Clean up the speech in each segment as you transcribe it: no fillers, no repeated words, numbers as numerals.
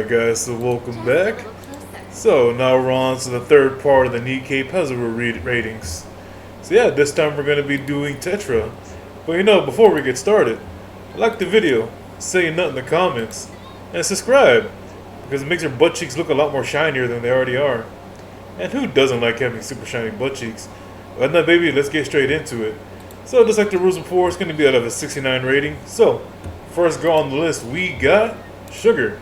Alright guys, so welcome back. So now we're on to the third part of the Nikkei Paizuri ratings. So yeah, this time we're going to be doing Tetra. But before we get started, like the video, say nothing in the comments, and subscribe, because it makes your butt cheeks look a lot more shinier than they already are. And who doesn't like having super shiny butt cheeks? But now baby, let's get straight into it. So just like the rules before, it's going to be out of a 69 rating. So, first girl on the list, we got Sugar.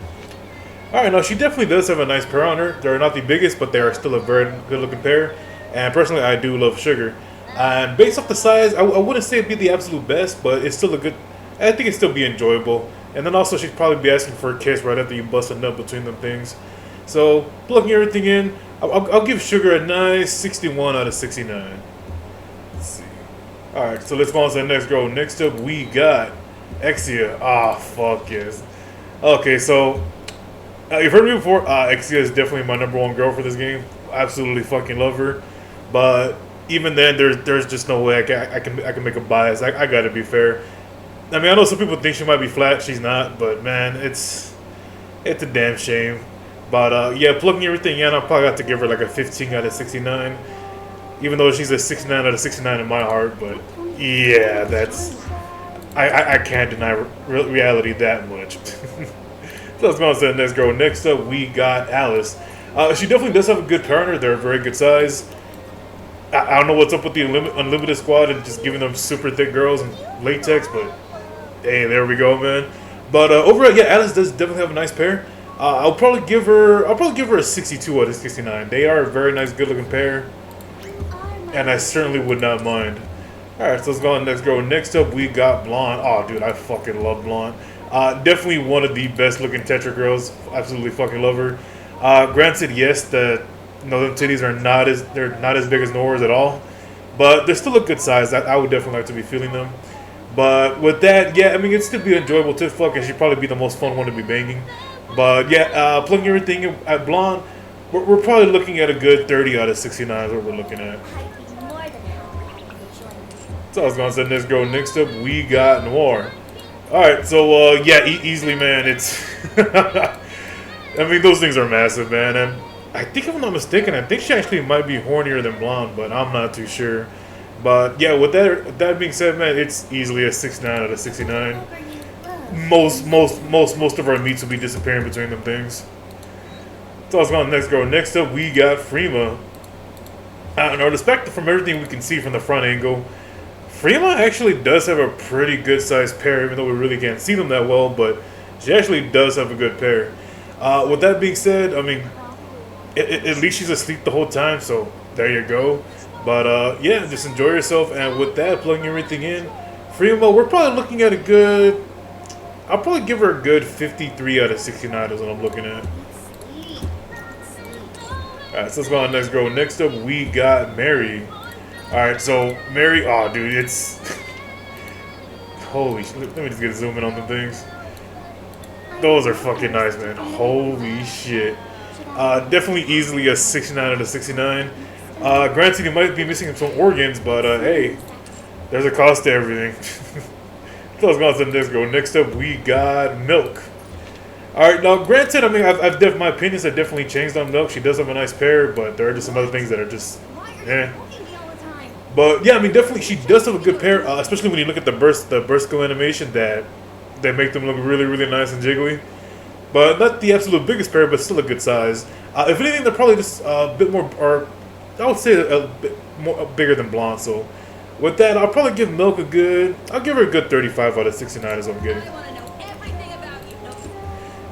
Alright, now she definitely does have a nice pair on her. They're not the biggest, but they are still a very good looking pair. And personally, I do love Sugar. And based off the size, I wouldn't say it'd be the absolute best, but it's still a good, I think it'd still be enjoyable. And then also, she'd probably be asking for a kiss right after you bust a nut between them things. So, plugging everything in, I'll give Sugar a nice 61 out of 69. Let's see. Alright, so let's go on to the next girl. Next up, we got Exia. Ah, fuck yes. Okay, so you've heard me before. Exia is definitely my #1 girl for this game. Absolutely fucking love her. But even then, there's just no way I can make a bias. I gotta be fair. I mean, I know some people think she might be flat. She's not. But man, it's a damn shame. But yeah, plugging everything in, I'll probably have to give her like a 15 out of 69. Even though she's a 69 out of 69 in my heart. But yeah, that's I can't deny reality that much. So let's go on to the next girl. Next up, we got Alice. She definitely does have a good pair on her. They're a very good size. I don't know what's up with the Unlimited squad and just giving them super thick girls and latex, but hey, there we go, man. But overall, yeah, Alice does definitely have a nice pair. I'll probably give her a 62 out of 69. They are a very nice, good-looking pair, and I certainly would not mind. Alright, so let's go on to the next girl. Next up, we got Blonde. Oh, dude, I fucking love Blonde. Definitely one of the best looking Tetra girls. Absolutely fucking love her. Granted, yes, them titties are not as big as Nora's at all, but they're still a good size. I would definitely like to be feeling them. But with that, yeah, I mean, it'd still be enjoyable to fuck, and she'd probably be the most fun one to be banging. But yeah, plugging everything in at Blonde, we're probably looking at a good 30 out of 69 is what we're looking at. So I was going to say next girl. Next up, we got Noir. Alright, so yeah, easily, man. It's I mean, those things are massive, man. And I think, if I'm not mistaken, I think she actually might be hornier than Blonde, but I'm not too sure. But yeah, with that being said, man, it's easily a 69 out of 69. Most of our meats will be disappearing between them things. So I was going to next girl. Next up, we got Freema. And our perspective, from everything we can see from the front angle, Freema actually does have a pretty good sized pair, even though we really can't see them that well, but she actually does have a good pair. With that being said, I mean, at least she's asleep the whole time, so there you go. But yeah, just enjoy yourself, and with that, plugging everything in, Freema, we're probably looking at a good, I'll probably give her a good 53 out of 69 is what I'm looking at. Alright, so let's go on to the next girl. Next up, we got Mary. Alright, so Mary, oh dude, it's holy shit. Let me just get a zoom in on the things. Those are fucking nice, man. Holy shit. Definitely easily a 69 out of 69. Granted, you might be missing some organs, but hey, there's a cost to everything. So let's go on to the next girl. Next up, we got Milk. Alright, now granted, I mean, my opinions have definitely changed on Milk. She does have a nice pair, but there are just some other things that are just, eh. But yeah, I mean, definitely she does have a good pair, especially when you look at the burst skill animation that they make them look really, really nice and jiggly. But not the absolute biggest pair, but still a good size. If anything, they're probably just a bit more, or I would say a bit more bigger than Blonde. So with that, I'll probably give Milk a good, I'll give her a good 35 out of 69 is what I'm getting.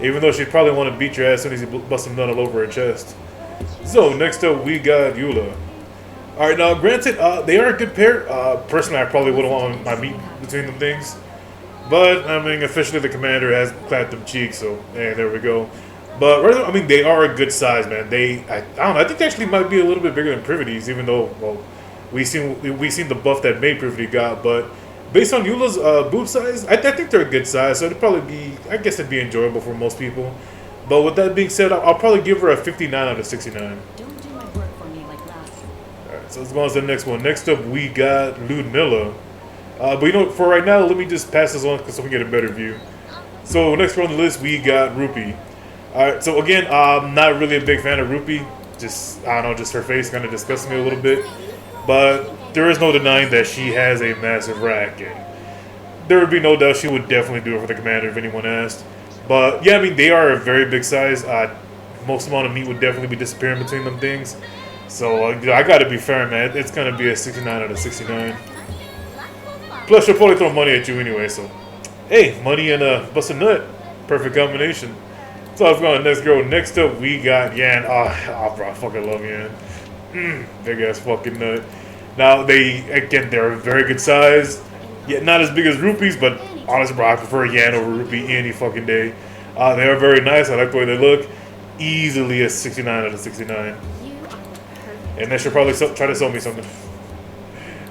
Even though she'd probably want to beat your ass as soon as you bust some nut all over her chest. So next up, we got Eula. Alright, now granted, they are a good pair. Personally, I probably wouldn't want my meat between them things. But, I mean, officially the commander has clapped them cheeks, so, hey, there we go. But, rather, I mean, they are a good size, man. I don't know, I think they actually might be a little bit bigger than Privity's, even though, well, we seen the buff that May Privity got. But, based on Eula's boob size, I think they're a good size, so it'd probably be, I guess it'd be enjoyable for most people. But with that being said, I'll probably give her a 59 out of 69. So let's go on to the next one. Next up, we got Ludmilla. But for right now, let me just pass this on so we can get a better view. So next on the list, we got Rupee. Alright, so again, I'm not really a big fan of Rupee. Just, I don't know, just her face kind of disgusts me a little bit. But there is no denying that she has a massive rack. And there would be no doubt she would definitely do it for the commander if anyone asked. But yeah, I mean, they are a very big size. Most amount of meat would definitely be disappearing between them things. So I gotta be fair, man. It's gonna be a 69 out of 69. Plus, she'll probably throw money at you anyway, so. Hey, money and bust a nut. Perfect combination. So let's go on the next girl. Next up, we got Yan. Oh, bro, I fucking love Yan. Big ass fucking nut. Now, they're a very good size. Yet not as big as Rupees, but honestly, bro, I prefer Yan over Rupee any fucking day. They are very nice. I like the way they look. Easily a 69 out of 69. And they should probably try to sell me something.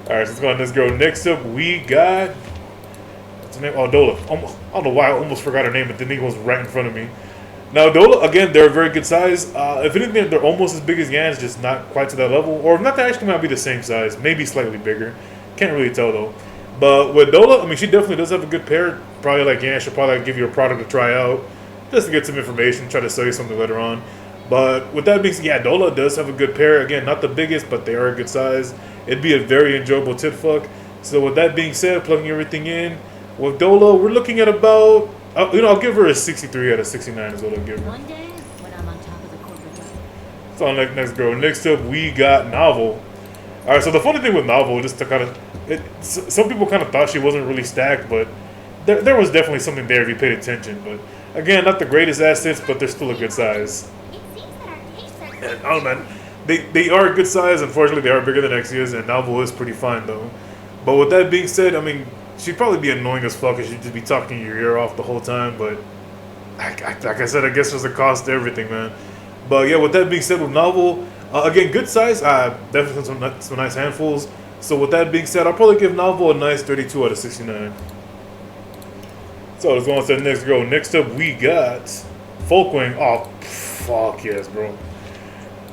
Alright, so let's go on this girl. Next up, we got... What's her name? Oh, Dola. I don't know why I almost forgot her name, but the name was right in front of me. Now, Dola, again, they're a very good size. If anything, they're almost as big as Yan's, just not quite to that level. Or not, they actually might be the same size. Maybe slightly bigger. Can't really tell, though. But with Dola, I mean, she definitely does have a good pair. Probably like Yan, she'll probably give you a product to try out. Just to get some information, try to sell you something later on. But with that being said, yeah, Dola does have a good pair. Again, not the biggest, but they are a good size. It'd be a very enjoyable tit fuck. So with that being said, plugging everything in, with Dola, we're looking at about, I'll give her a 63 out of 69 is what I'll give her. One day, when I'm on top of the corporate job. So on next girl. Next up, we got Novel. All right, so the funny thing with Novel, just to kind of, some people kind of thought she wasn't really stacked, but there was definitely something there if you paid attention. But again, not the greatest assets, but they're still a good size. And, oh man, they are a good size. Unfortunately, they are bigger than Exia's, and Novel is pretty fine though. But with that being said, I mean, she'd probably be annoying as fuck if she'd just be talking your ear off the whole time. But like I said, I guess there's a cost to everything, man. But yeah, with that being said, with Novel, again, good size. Definitely some nice handfuls. So with that being said, I'll probably give Novel a nice 32 out of 69. So let's go on to the next girl. Next up, we got Folkwing. Oh, fuck yes, bro.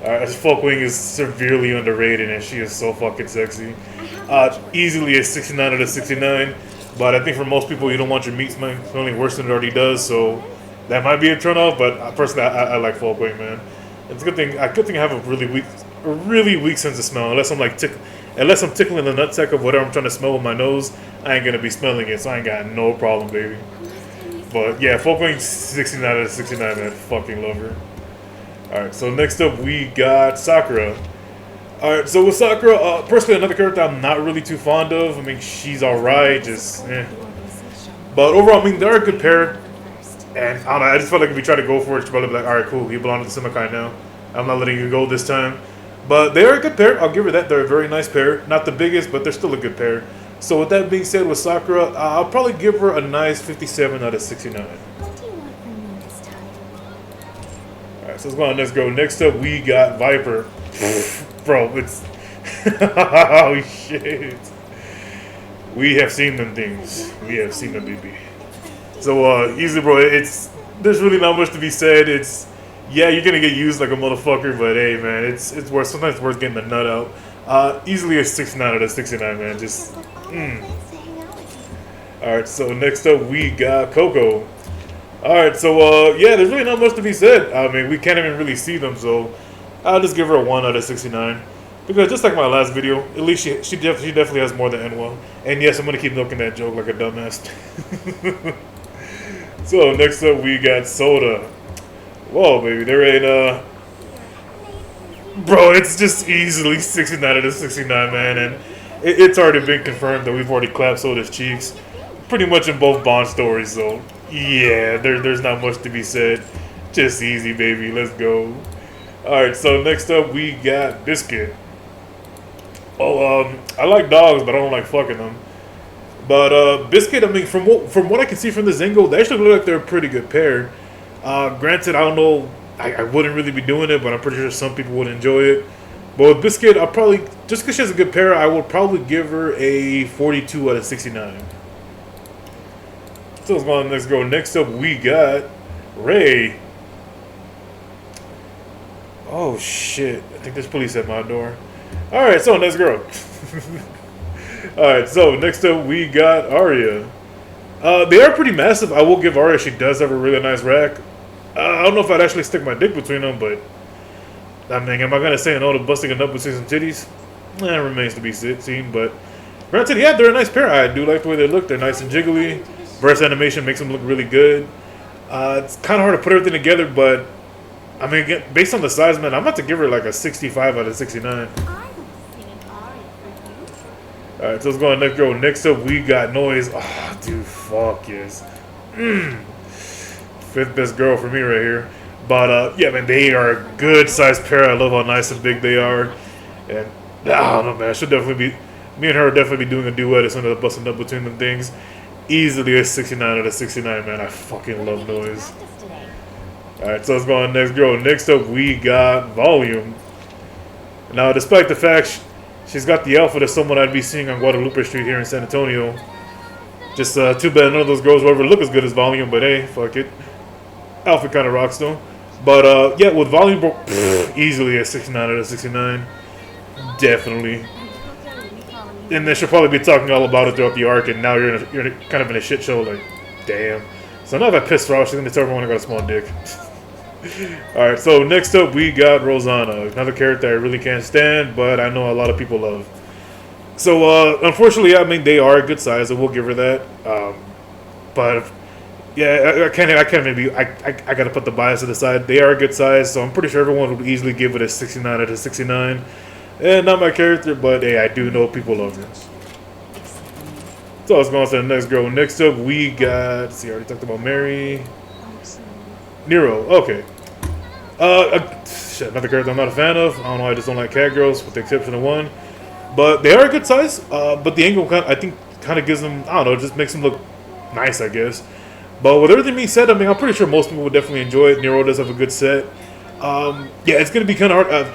Folkwing is severely underrated, and she is so fucking sexy. Easily a 69 out of 69. But I think for most people, you don't want your meat smelling worse than it already does. So that might be a turn off. But personally, I like Folkwing, man. It's a good thing. I have a really weak sense of smell. Unless I'm tickling the nutsack of whatever I'm trying to smell with my nose, I ain't gonna be smelling it. So I ain't got no problem, baby. But yeah, Folkwing 69 out of 69, man. Fucking love her. Alright, so next up we got Sakura. Alright, so with Sakura, personally another character I'm not really too fond of. I mean, she's alright, just eh. But overall, I mean, they're a good pair. And I don't know, I just felt like if we try to go for it, she'd probably be like, alright, cool, you belong to the Simikai now. I'm not letting you go this time. But they are a good pair, I'll give her that. They're a very nice pair. Not the biggest, but they're still a good pair. So with that being said, with Sakura, I'll probably give her a nice 57 out of 69. Alright, so let's go on, let's go. Next up, we got Viper. Bro, it's... oh, shit. We have seen them things. We have seen them, baby. So, easy, bro, there's really not much to be said. Yeah, you're gonna get used like a motherfucker, but hey, man, sometimes it's worth getting the nut out. Easily a 69 out of 69, man, just, Alright, so next up, we got Coco. Alright, so, yeah, there's really not much to be said. I mean, we can't even really see them, so I'll just give her a 1 out of 69. Because just like my last video, at least she definitely has more than Enwa. And yes, I'm going to keep milking that joke like a dumbass. So, next up, we got Soda. Whoa, baby, there ain't, Bro, it's just easily 69 out of 69, man. And it's already been confirmed that we've already clapped Soda's cheeks. Pretty much in both Bond stories, so yeah, there's not much to be said. Just easy, baby. Let's go. Alright, so next up we got Biscuit. Oh, I like dogs, but I don't like fucking them. But Biscuit, I mean, from what I can see from this angle, they actually look like they're a pretty good pair. Granted, I don't know, I wouldn't really be doing it, but I'm pretty sure some people would enjoy it. But with Biscuit, I'll probably, just because she has a good pair, I would probably give her a 42 out of 69. So let's go on to the next girl. Next up, we got Ray. Oh, shit. I think there's police at my door. Alright, so next girl. Alright, so next up, we got Arya. They are pretty massive. I will give Arya, she does have a really nice rack. I don't know if I'd actually stick my dick between them, but I mean, am I gonna say no to busting a nut between some titties? It remains to be seen. But granted, yeah, they're a nice pair. I do like the way they look. They're nice and jiggly. Breast animation makes them look really good. It's kind of hard to put everything together, but I mean, again, based on the size, man, I'm about to give her like a 65 out of 69. Alright, so let's go on next girl. Next up, we got Noise. Oh, dude, fuck yes. Fifth best girl for me right here. But, yeah, man, they are a good sized pair. I love how nice and big they are. And, I don't know, man, I should definitely be, me and her will definitely be doing a duet as soon as I'm busting up between them things. Easily a 69 out of 69, man. I fucking love Noise. Alright, so let's go on next girl. Next up, we got Volume. Now, despite the fact she's got the outfit of someone I'd be seeing on Guadalupe Street here in San Antonio. Just too bad none of those girls will ever look as good as Volume, but hey, fuck it. Outfit kind of rocks though. But yeah, with Volume, easily a 69 out of 69. Definitely. And they should probably be talking all about it throughout the arc, and now you're kind of in a shit show, like, damn. So now if I piss her off, she's going to tell everyone I got a small dick. Alright, so next up we got Rosanna, another character I really can't stand, but I know a lot of people love. So, unfortunately, I mean, they are a good size, I will give her that. But, yeah, I gotta put the bias to the side. They are a good size, so I'm pretty sure everyone would easily give it a 69 out of 69. And not my character, but hey, I do know people love her. So let's go on to the next girl. Next up, we got, let's see, I already talked about Mary. Nero, okay. Shit, another character I'm not a fan of. I don't know, I just don't like cat girls, with the exception of one. But they are a good size, but the angle, I think, kind of gives them, I don't know, just makes them look nice, I guess. But with everything being said, I mean, I'm pretty sure most people would definitely enjoy it. Nero does have a good set. Yeah, it's going to be kind of hard.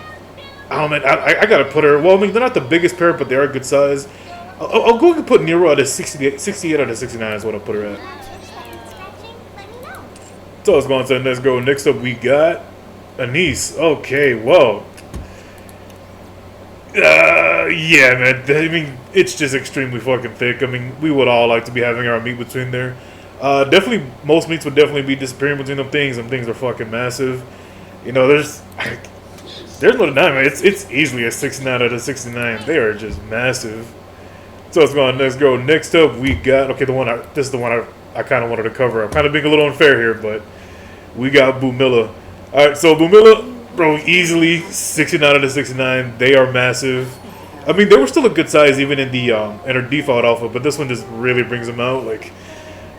I don't know, man, I got to put her, well, I mean, they're not the biggest pair, but they are a good size. I'll go and put Nero at a 68 out of 69 is what I'll put her at. So let's go on to the next girl. Next up, we got Anise. Okay, well. Yeah, man. I mean, it's just extremely fucking thick. I mean, we would all like to be having our meat between there. Definitely, most meats would definitely be disappearing between them things. Them things are fucking massive. You know, there's no denying, man. It's easily a 69 out of 69. They are just massive. So let's go on next girl. Next up, we got, okay, this is the one I kind of wanted to cover. I'm kind of being a little unfair here, but we got Boomilla. Alright, so Boomilla, bro, easily 69 out of 69. They are massive. I mean, they were still a good size even in the in her default alpha, but this one just really brings them out. Like,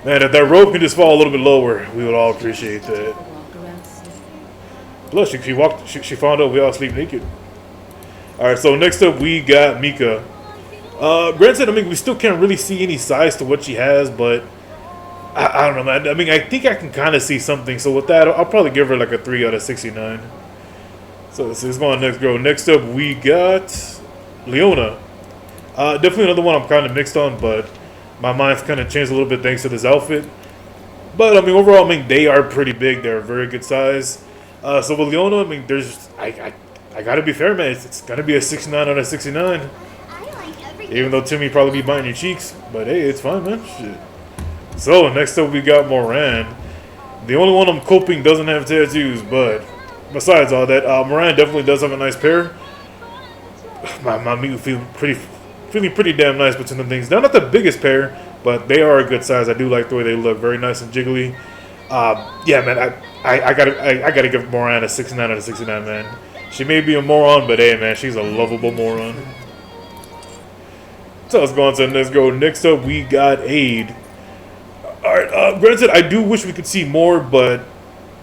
man, if that rope can just fall a little bit lower, we would all appreciate that. Plus, she found out we all sleep naked. Alright, so next up, we got Mika. Granted, I mean, we still can't really see any size to what she has, but I don't know, man. I mean, I think I can kind of see something. So with that, I'll probably give her like a 3 out of 69. So let's go on next girl. Next up, we got Leona. Definitely another one I'm kind of mixed on, but my mind's kind of changed a little bit thanks to this outfit. But I mean, overall, I mean, they are pretty big. They're a very good size. So with Leona, I mean, I gotta be fair, man. It's gonna be a 69 out of 69. Even though Timmy probably be biting your cheeks, but hey, it's fine, man. Shit. So next up we got Moran. The only one I'm coping doesn't have tattoos, but besides all that, Moran definitely does have a nice pair. My meat feeling pretty damn nice between them things. They're not the biggest pair, but they are a good size. I do like the way they look, very nice and jiggly. Yeah, man, I gotta give Moran a 69 out of 69, man. She may be a moron, but hey, man, she's a lovable moron. So let's go on to the next girl. Next up, we got Aid. Alright, granted, I do wish we could see more, but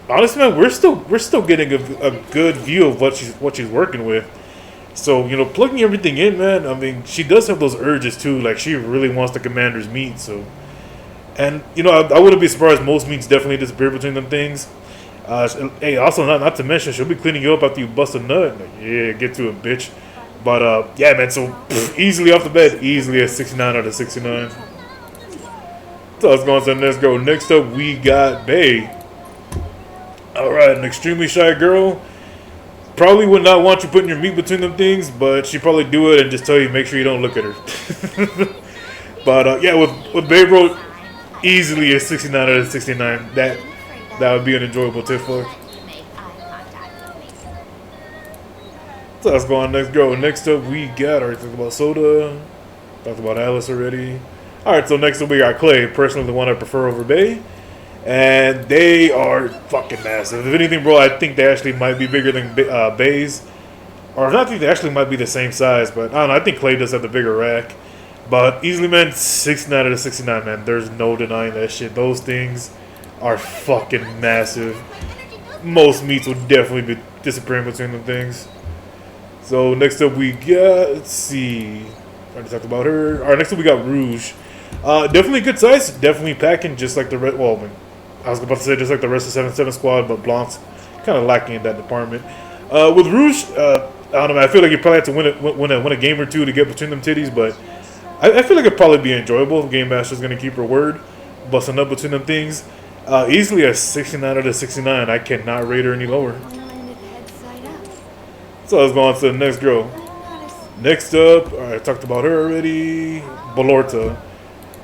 honestly, man, we're still getting a good view of what she's working with. So, you know, plugging everything in, man, I mean, she does have those urges too. Like, she really wants the commander's meat, so. And, you know, I wouldn't be surprised most meats definitely disappear between them things. Hey, also, not to mention, she'll be cleaning you up after you bust a nut. Like, yeah, get to it, bitch. But, yeah, man, so easily off the bat, easily a 69 out of 69. So let's go on to the next girl. Next up, we got Bae. Alright, an extremely shy girl. Probably would not want you putting your meat between them things, but she'd probably do it and just tell you make sure you don't look at her. But, yeah, with Bae, bro, easily a 69 out of 69. That, That would be an enjoyable tit fuck. Make eye contact with me. So let's go on next girl. Next up we got, already talked about Soda. Talked about Alice already. Alright, so next up we got Clay. Personally the one I prefer over Bay. And they are fucking massive. If anything, bro, I think they actually might be bigger than Bay's. Or I think they actually might be the same size, but I don't know. I think Clay does have the bigger rack. But easily, man, 69 out of 69, man. There's no denying that shit. Those things are fucking massive. Most meats will definitely be disappearing between them things. So next up we got, let's see. I already talked about her. Alright, next up we got Rouge. Definitely good size. Definitely packing just like the red. Well, I was about to say just like the rest of 7-7 squad, but Blanc's kind of lacking in that department. With Rouge, I don't know, man, I feel like you probably have to win a game or two to get between them titties, but I feel like it'd probably be enjoyable if Game Master's going to keep her word, busting up between them things. Easily a 69 out of 69. I cannot rate her any lower. So let's go on to the next girl. Next up, alright, I talked about her already. Balorta.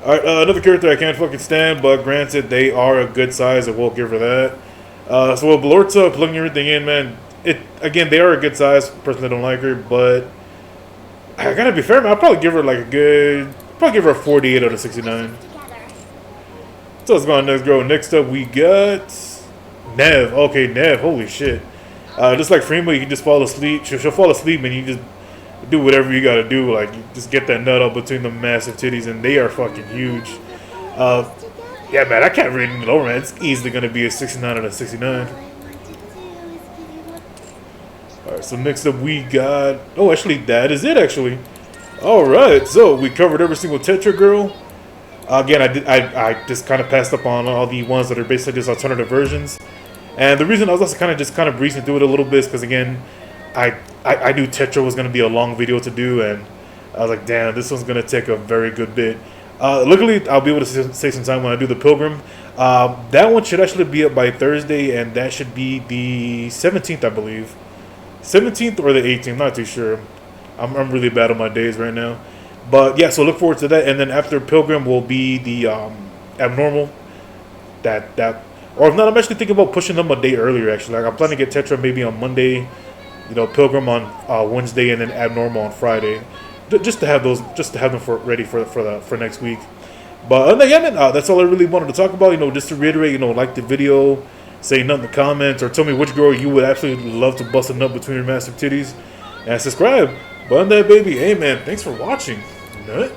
Alright, another character I can't fucking stand, but granted, they are a good size, I will give her that. So with Balorta, plugging everything in, man, again, they are a good size. Personally, I don't like her, but I gotta be fair, man, I'll probably give her like probably give her a 48 out of 69. So let's go on to the next girl. Next up, we got Nev. Okay, Nev, holy shit. Just like Freema, you can just fall asleep. She'll fall asleep and you just do whatever you gotta do. Like, you just get that nut up between the massive titties, and they are fucking huge. Yeah, man, I can't rate any lower, man. It's easily gonna be a 69 out of 69. Alright, so next up we got... Oh, actually, that is it, actually. Alright, so we covered every single Tetra girl. Again, I just kind of passed up on all the ones that are basically just alternative versions. And the reason I was also kind of breezing through it a little bit is because, again, I knew Tetra was going to be a long video to do, and I was like, damn, this one's going to take a very good bit. Luckily, I'll be able to save some time when I do the Pilgrim. That one should actually be up by Thursday, and that should be the 17th, I believe. 17th or the 18th, not too sure. I'm really bad on my days right now. But yeah, so look forward to that. And then after Pilgrim will be the Abnormal. Or if not, I'm actually thinking about pushing them a day earlier, actually. Like, I'm planning to get Tetra maybe on Monday, you know, Pilgrim on Wednesday, and then Abnormal on Friday. Just to have them ready for next week. But yeah, man, that's all I really wanted to talk about. You know, just to reiterate, you know, like the video, say nothing in the comments, or tell me which girl you would absolutely love to bust a nut between your massive titties, and subscribe. But on that, baby, hey man, thanks for watching. Nut.